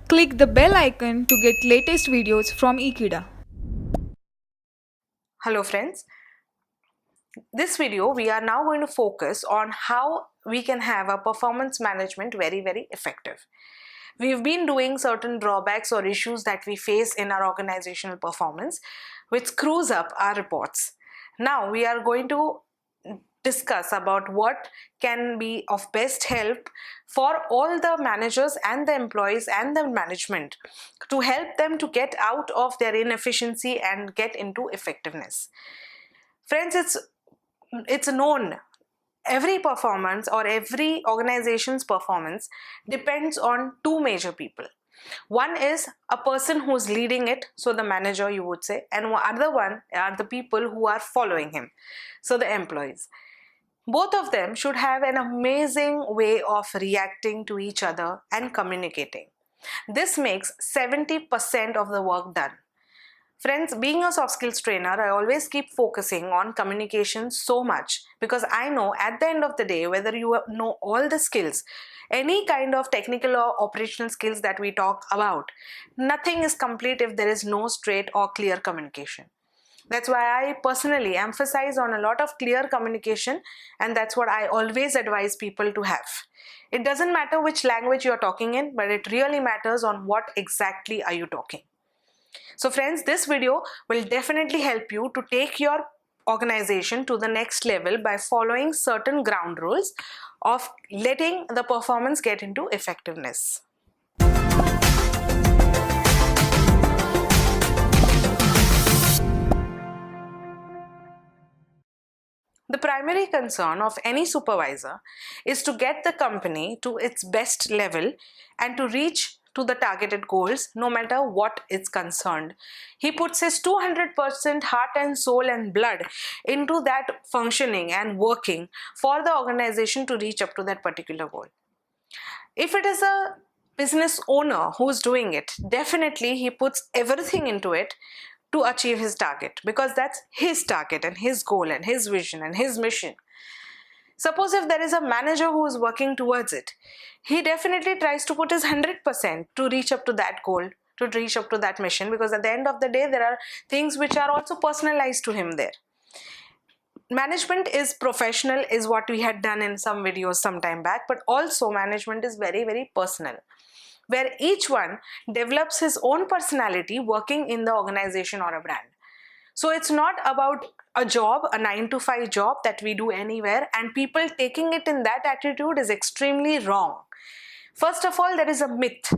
Click the bell icon to get latest videos from Ekeeda. Hello friends, this video we are now going to focus on how we can have a performance management very effective. We've been doing certain drawbacks or issues that we face in our organizational performance which screws up our reports. Now we are going to discuss about what can be of best help for all the managers and the employees and the management to help them to get out of their inefficiency and get into effectiveness. Friends, it's known every performance or every organization's performance depends on two major people. One is a person who's leading it, so the manager you would say, and other one are the people who are following him, so the employees. Both of them should have an amazing way of reacting to each other and communicating. This makes 70% of the work done. Friends, being a soft skills trainer, I always keep focusing on communication so much because I know at the end of the day, whether you know all the skills, any kind of technical or operational skills that we talk about, nothing is complete if there is no straight or clear communication. That's why I personally emphasize on a lot of clear communication, and that's what I always advise people to have. It doesn't matter which language you're talking in, but it really matters on what exactly are you talking. So friends, this video will definitely help you to take your organization to the next level by following certain ground rules of letting the performance get into effectiveness. The primary concern of any supervisor is to get the company to its best level and to reach to the targeted goals no matter what is concerned. He puts his 200% heart and soul and blood into that functioning and working for the organization to reach up to that particular goal. If it is a business owner who's doing it, definitely he puts everything into it to achieve his target because that's his target and his goal and his vision and his mission. Suppose if there is a manager who is working towards it, he definitely tries to put his 100% to reach up to that goal, to reach up to that mission, because at the end of the day there are things which are also personalized to him there. Management is professional is what we had done in some videos some time back, but also management is very personal, where each one develops his own personality working in the organization or a brand. So it's not about a job, a 9 to 5 job that we do anywhere, and people taking it in that attitude is extremely wrong. First of all, there is a myth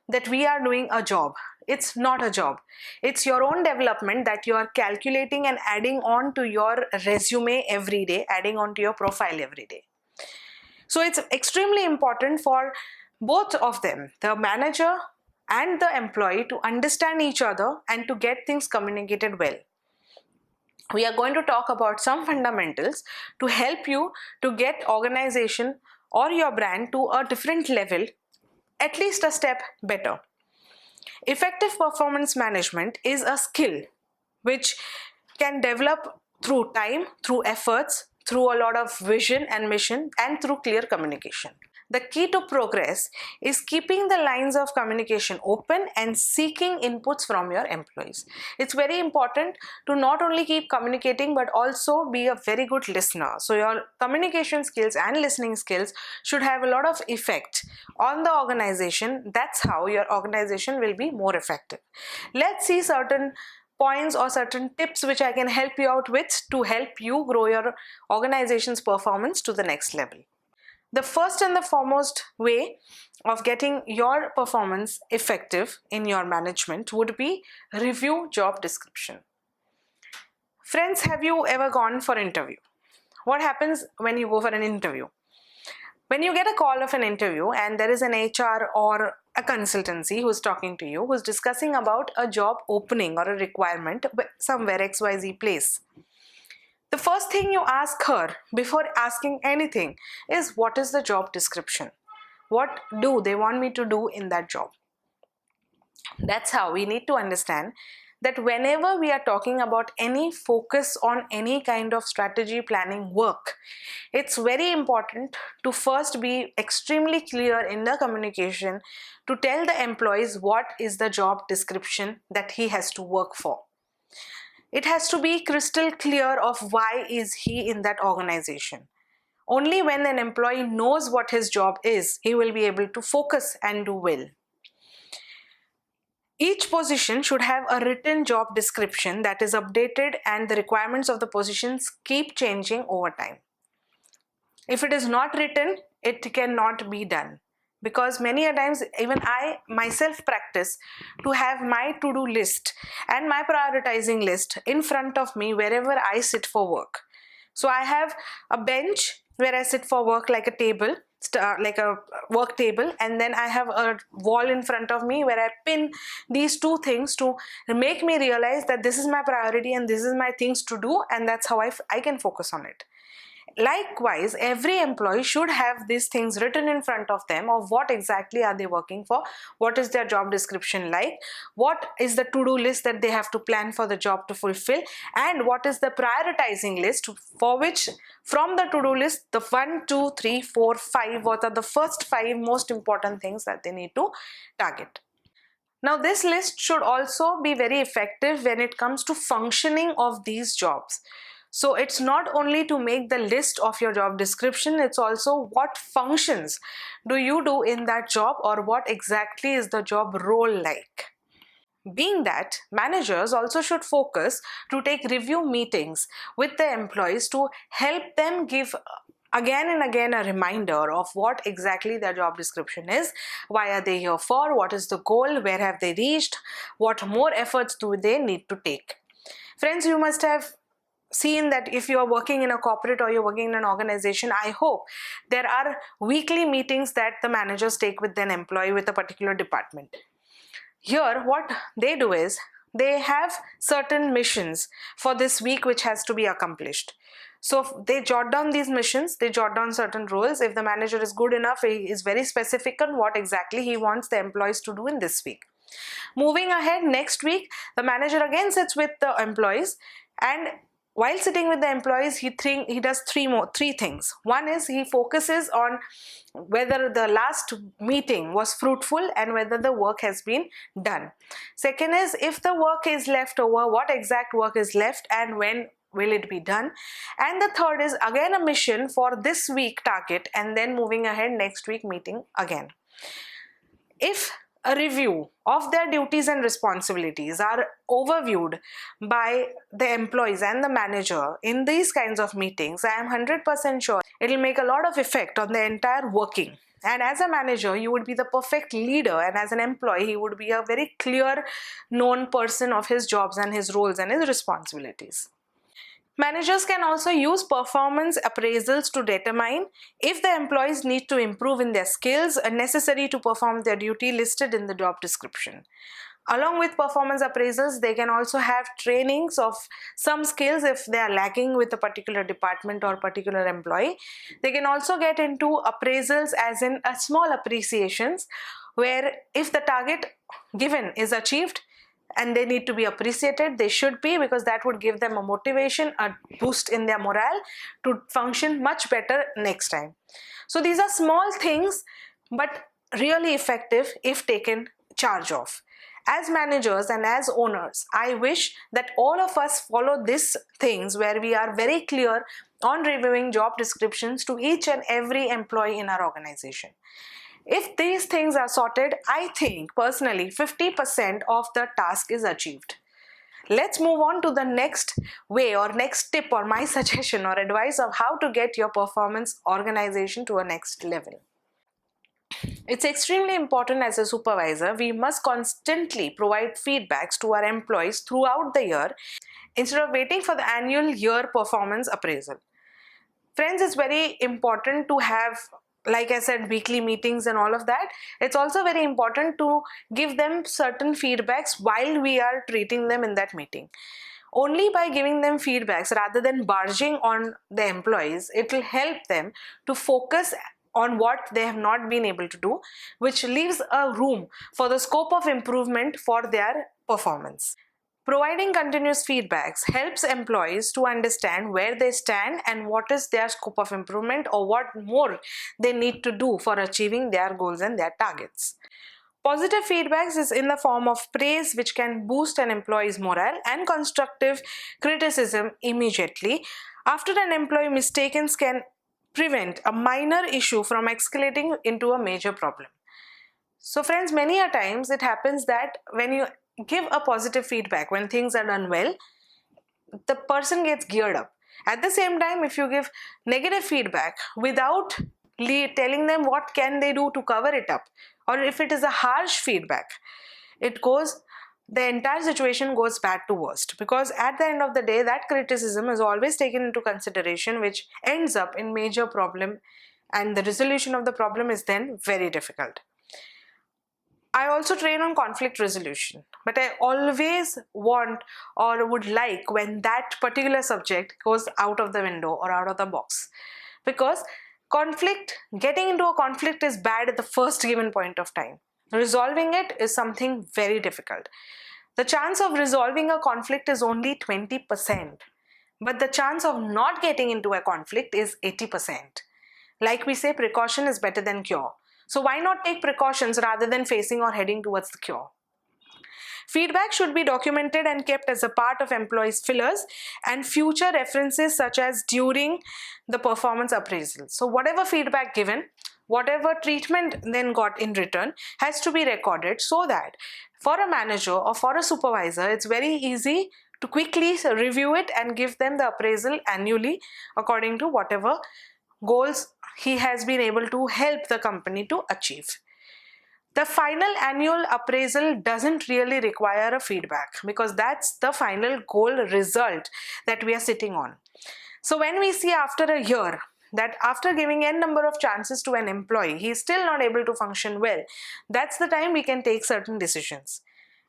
that we are doing a job. It's not a job. It's your own development that you are calculating and adding on to your resume every day, adding on to your profile every day. So it's extremely important for both of them, the manager and the employee, to understand each other and to get things communicated well. We are going to talk about some fundamentals to help you to get organization or your brand to a different level, at least a step better. Effective performance management is a skill which can develop through time, through efforts, through a lot of vision and mission, and through clear communication. The key to progress is keeping the lines of communication open and seeking inputs from your employees. It's very important to not only keep communicating but also be a very good listener. So your communication skills and listening skills should have a lot of effect on the organization. That's how your organization will be more effective. Let's see certain points or certain tips which I can help you out with to help you grow your organization's performance to the next level. The first and the foremost way of getting your performance effective in your management would be review job description. Friends, have you ever gone for an interview? What happens when you go for an interview? When you get a call of an interview and there is an HR or a consultancy who's talking to you, who's discussing about a job opening or a requirement somewhere XYZ place. The first thing you ask her before asking anything is, what is the job description? What do they want me to do in that job? That's how we need to understand that whenever we are talking about any focus on any kind of strategy planning work, it's very important to first be extremely clear in the communication to tell the employees what is the job description that he has to work for. It has to be crystal clear of why is he in that organization. Only when an employee knows what his job is, he will be able to focus and do well. Each position should have a written job description that is updated, and the requirements of the positions keep changing over time. If it is not written, it cannot be done, because many a times even I myself practice to have my to-do list and my prioritizing list in front of me wherever I sit for work. So I have a bench where I sit for work, like a table, like a work table, and then I have a wall in front of me where I pin these two things to make me realize that this is my priority and this is my things to do, and that's how I can focus on it. Likewise, every employee should have these things written in front of them of what exactly are they working for, what is their job description like, what is the to-do list that they have to plan for the job to fulfill, and what is the prioritizing list for which from the to-do list the 1, 2, 3, 4, 5, what are the first 5 most important things that they need to target. Now, this list should also be very effective when it comes to functioning of these jobs. So it's not only to make the list of your job description, it's also what functions do you do in that job, or what exactly is the job role like. Being that, managers also should focus to take review meetings with the employees to help them give again and again a reminder of what exactly their job description is, why are they here for, what is the goal, where have they reached, what more efforts do they need to take. Friends, you must have seen that if you are working in a corporate or you're working in an organization, I hope there are weekly meetings that the managers take with an employee with a particular department. Here, what they do is they have certain missions for this week which has to be accomplished. So they jot down these missions, they jot down certain roles. If the manager is good enough, he is very specific on what exactly he wants the employees to do in this week. Moving ahead, next week, the manager again sits with the employees, and while sitting with the employees, he does three things. One is he focuses on whether the last meeting was fruitful and whether the work has been done. Second is, if the work is left over, what exact work is left and when will it be done. And the third is again a mission for this week target, and then moving ahead next week meeting again. If a review of their duties and responsibilities are overviewed by the employees and the manager in these kinds of meetings, I am 100% sure it will make a lot of effect on the entire working. And as a manager, you would be the perfect leader, and as an employee, he would be a very clear known person of his jobs and his roles and his responsibilities. Managers can also use performance appraisals to determine if the employees need to improve in their skills necessary to perform their duty listed in the job description. Along with performance appraisals, they can also have trainings of some skills if they are lacking with a particular department or particular employee. They can also get into appraisals as in a small appreciations, where if the target given is achieved, and they need to be appreciated, they should be, because that would give them a motivation, a boost in their morale to function much better next time. So these are small things but really effective if taken charge of. As managers and as owners, I wish that all of us follow these things where we are very clear on reviewing job descriptions to each and every employee in our organization. If these things are sorted, I think personally 50% of the task is achieved. Let's move on to the next way or next tip or my suggestion or advice of how to get your performance organization to a next level. It's extremely important as a supervisor, we must constantly provide feedbacks to our employees throughout the year instead of waiting for the annual year performance appraisal. Friends, it's very important to have, like I said, weekly meetings and all of that. It's also very important to give them certain feedbacks while we are treating them in that meeting. Only by giving them feedbacks rather than barging on the employees, it will help them to focus on what they have not been able to do, which leaves a room for the scope of improvement for their performance. Providing continuous feedbacks helps employees to understand where they stand and what is their scope of improvement or what more they need to do for achieving their goals and their targets. Positive feedbacks is in the form of praise, which can boost an employee's morale, and constructive criticism immediately after an employee mistakes can prevent a minor issue from escalating into a major problem. So friends, many a times it happens that when you give a positive feedback, when things are done well, the person gets geared up. At the same time, if you give negative feedback without telling them what can they do to cover it up, or if it is a harsh feedback, the entire situation goes bad to worst, because at the end of the day that criticism is always taken into consideration, which ends up in major problem, and the resolution of the problem is then very difficult. I also train on conflict resolution, but I always want or would like when that particular subject goes out of the window or out of the box, because getting into a conflict is bad at the first given point of time. Resolving it is something very difficult. The chance of resolving a conflict is only 20%, but the chance of not getting into a conflict is 80%. Like we say, precaution is better than cure. So why not take precautions rather than facing or heading towards the cure? Feedback should be documented and kept as a part of employees' fillers and future references, such as during the performance appraisal. So whatever feedback given, whatever treatment then got in return, has to be recorded, so that for a manager or for a supervisor, it's very easy to quickly review it and give them the appraisal annually according to whatever goals he has been able to help the company to achieve. The final annual appraisal doesn't really require a feedback, because that's the final goal result that we are sitting on. So when we see after a year that after giving n number of chances to an employee, he is still not able to function well, that's the time we can take certain decisions.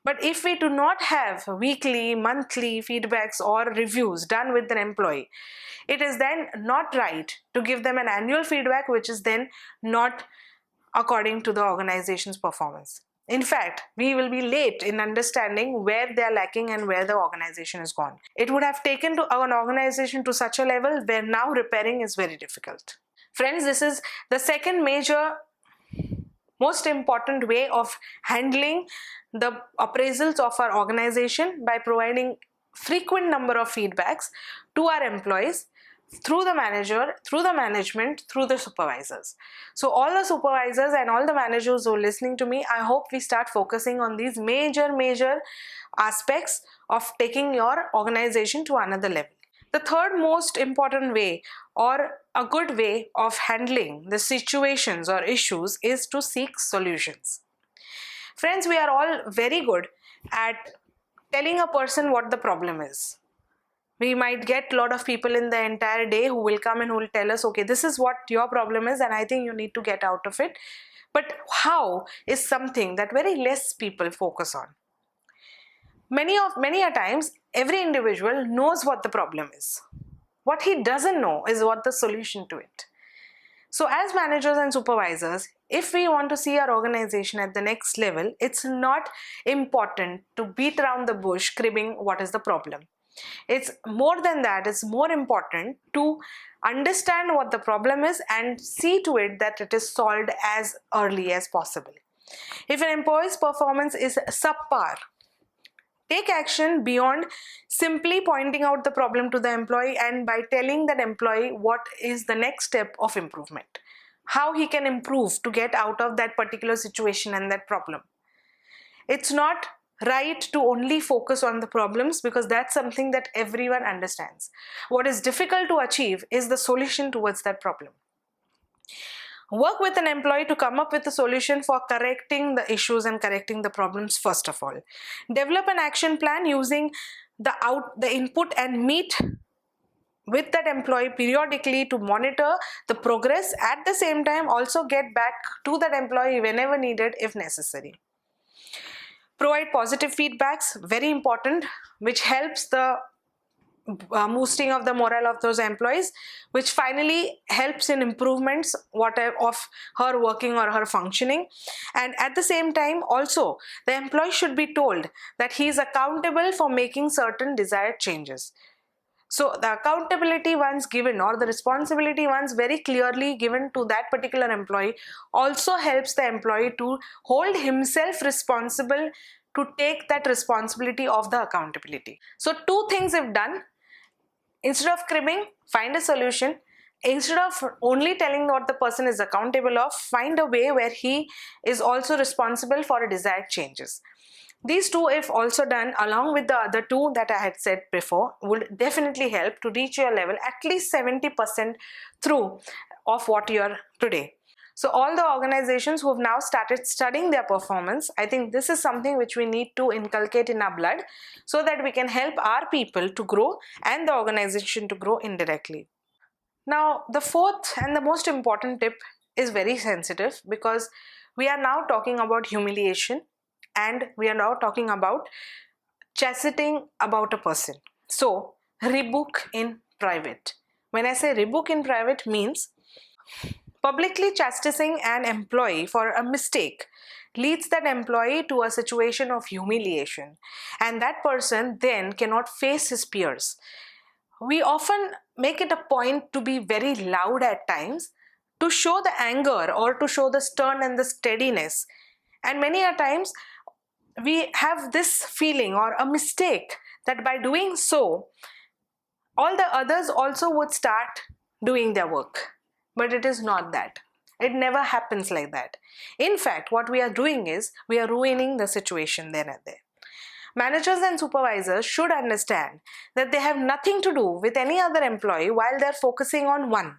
But if we do not have weekly, monthly feedbacks or reviews done with an employee, it is then not right to give them an annual feedback, which is then not according to the organization's performance. In fact, we will be late in understanding where they are lacking and where the organization is gone. It would have taken to an organization to such a level where now repairing is very difficult. Friends, this is the second major, most important way of handling the appraisals of our organization, by providing frequent number of feedbacks to our employees through the manager, through the management, through the supervisors. So all the supervisors and all the managers who are listening to me, I hope we start focusing on these major aspects of taking your organization to another level. The third most important way, or a good way of handling the situations or issues, is to seek solutions. Friends, we are all very good at telling a person what the problem is. We might get a lot of people in the entire day who will come and who will tell us, okay, this is what your problem is and I think you need to get out of it. But how is something that very less people focus on. Many a times, every individual knows what the problem is. What he doesn't know is what the solution to it. So as managers and supervisors, if we want to see our organization at the next level, it's not important to beat around the bush cribbing what is the problem. It's more than that. It's more important to understand what the problem is and see to it that it is solved as early as possible. If an employee's performance is subpar, take action beyond simply pointing out the problem to the employee, and by telling that employee what is the next step of improvement, how he can improve to get out of that particular situation and that problem. It's not right to only focus on the problems, because that's something that everyone understands. What is difficult to achieve is the solution towards that problem. Work with an employee to come up with a solution for correcting the issues and correcting the problems first of all. Develop an action plan using the input, and meet with that employee periodically to monitor the progress. At the same time, also get back to that employee whenever needed if necessary. Provide positive feedbacks, very important, which helps the boosting of the morale of those employees, which finally helps in improvements whatever of her working or her functioning. And at the same time also, the employee should be told that he is accountable for making certain desired changes. So the accountability once given, or the responsibility once very clearly given to that particular employee, also helps the employee to hold himself responsible, to take that responsibility of the accountability. So two things if done: instead of cribbing, find a solution. Instead of only telling what the person is accountable of, find a way where he is also responsible for desired changes. These two, if also done along with the other two that I had said before, would definitely help to reach your level at least 70% through of what you are today. So all the organizations who have now started studying their performance, I think this is something which we need to inculcate in our blood so that we can help our people to grow and the organization to grow indirectly. Now, the fourth and the most important tip is very sensitive, because we are now talking about humiliation and we are now talking about chastening about a person. So, rebuke in private. When I say rebuke in private, means publicly chastising an employee for a mistake leads that employee to a situation of humiliation, and that person then cannot face his peers. We often make it a point to be very loud at times to show the anger or to show the stern and the steadiness. And many a times we have this feeling or a mistake that by doing so, all the others also would start doing their work. But it is not that. It never happens like that. In fact, what we are doing is we are ruining the situation then and there. Managers and supervisors should understand that they have nothing to do with any other employee while they're focusing on one.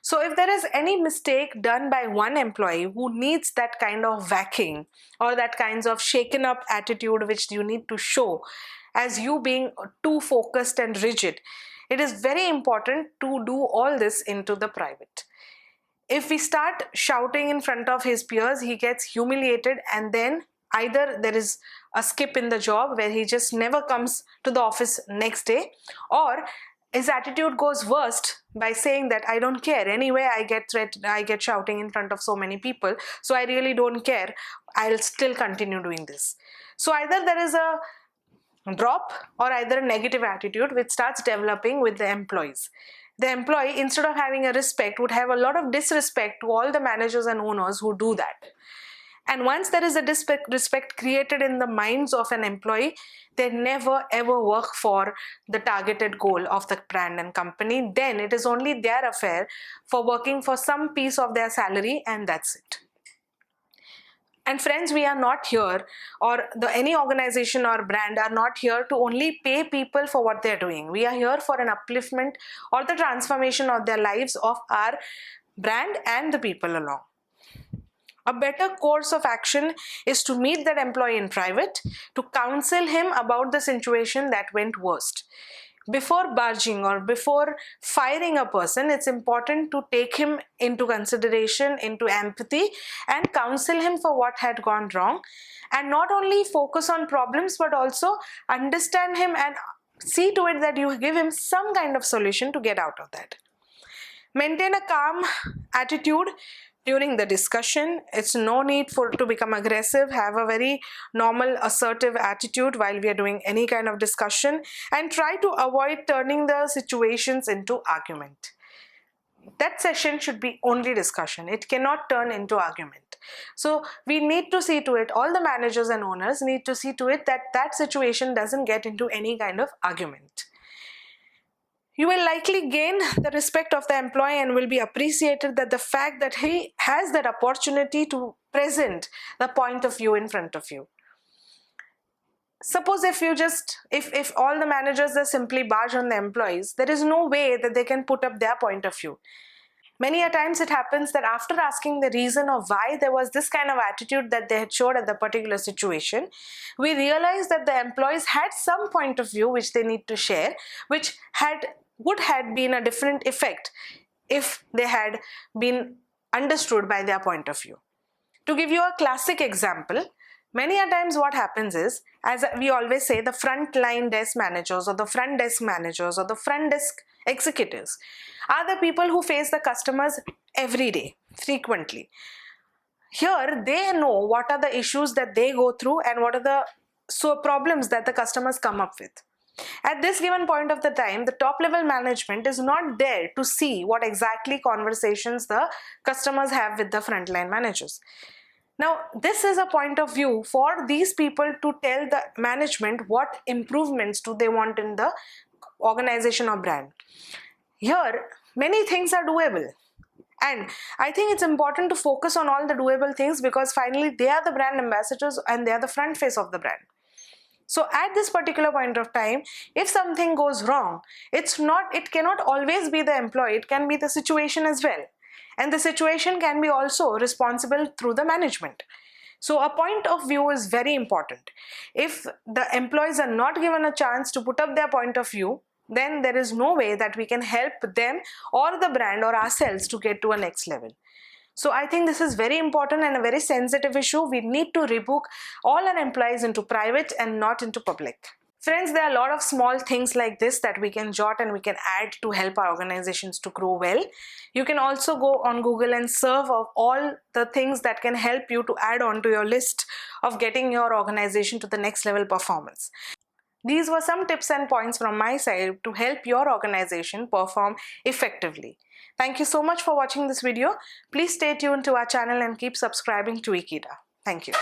So if there is any mistake done by one employee who needs that kind of whacking or that kinds of shaken up attitude which you need to show as you being too focused and rigid, it is very important to do all this into the private. If we start shouting in front of his peers, he gets humiliated, and then either there is a skip in the job where he just never comes to the office next day, or his attitude goes worst by saying that I don't care anyway, I get shouting in front of so many people, so I really don't care, I'll still continue doing this. So either there is a drop or either a negative attitude which starts developing with the employees. The employee, instead of having a respect, would have a lot of disrespect to all the managers and owners who do that. And once there is a disrespect created in the minds of an employee, they never ever work for the targeted goal of the brand and company. Then it is only their affair for working for some piece of their salary, and that's it. And friends, we are not here, or any organization or brand are not here to only pay people for what they're doing. We are here for an upliftment or the transformation of their lives of our brand and the people along. A better course of action is to meet that employee in private, to counsel him about the situation that went worst. Before barging or before firing a person, it's important to take him into consideration, into empathy, and counsel him for what had gone wrong. And not only focus on problems, but also understand him and see to it that you give him some kind of solution to get out of that. Maintain a calm attitude during the discussion. It's no need to become aggressive. Have a very normal, assertive attitude while we are doing any kind of discussion, and try to avoid turning the situations into argument. That session should be only discussion. It cannot turn into argument. So we need to see to it, all the managers and owners need to see to it that that situation doesn't get into any kind of argument. You will likely gain the respect of the employee and will be appreciated that the fact that he has that opportunity to present the point of view in front of you. Suppose if all the managers are simply barge on the employees, there is no way that they can put up their point of view. Many a times it happens that after asking the reason of why there was this kind of attitude that they had showed at the particular situation, we realize that the employees had some point of view which they need to share, which would have been a different effect if they had been understood by their point of view. To give you a classic example, Many a times what happens is, as we always say, the frontline desk managers or the front desk managers or the front desk executives are the people who face the customers every day, frequently. Here they know what are the issues that they go through and what are the problems that the customers come up with. At this given point of the time, the top level management is not there to see what exactly conversations the customers have with the frontline managers. Now, this is a point of view for these people to tell the management what improvements do they want in the organization or brand. Here, many things are doable. And I think it's important to focus on all the doable things because finally they are the brand ambassadors and they are the front face of the brand. So at this particular point of time, if something goes wrong, it cannot always be the employee, it can be the situation as well. And the situation can be also responsible through the management. So a point of view is very important. If the employees are not given a chance to put up their point of view, then there is no way that we can help them or the brand or ourselves to get to a next level. So I think this is very important and a very sensitive issue. We need to rebook all our employees into private and not into public. Friends, there are a lot of small things like this that we can jot and we can add to help our organizations to grow well. You can also go on Google and search of all the things that can help you to add on to your list of getting your organization to the next level performance. These were some tips and points from my side to help your organization perform effectively. Thank you so much for watching this video. Please stay tuned to our channel and keep subscribing to Ikeda. Thank you.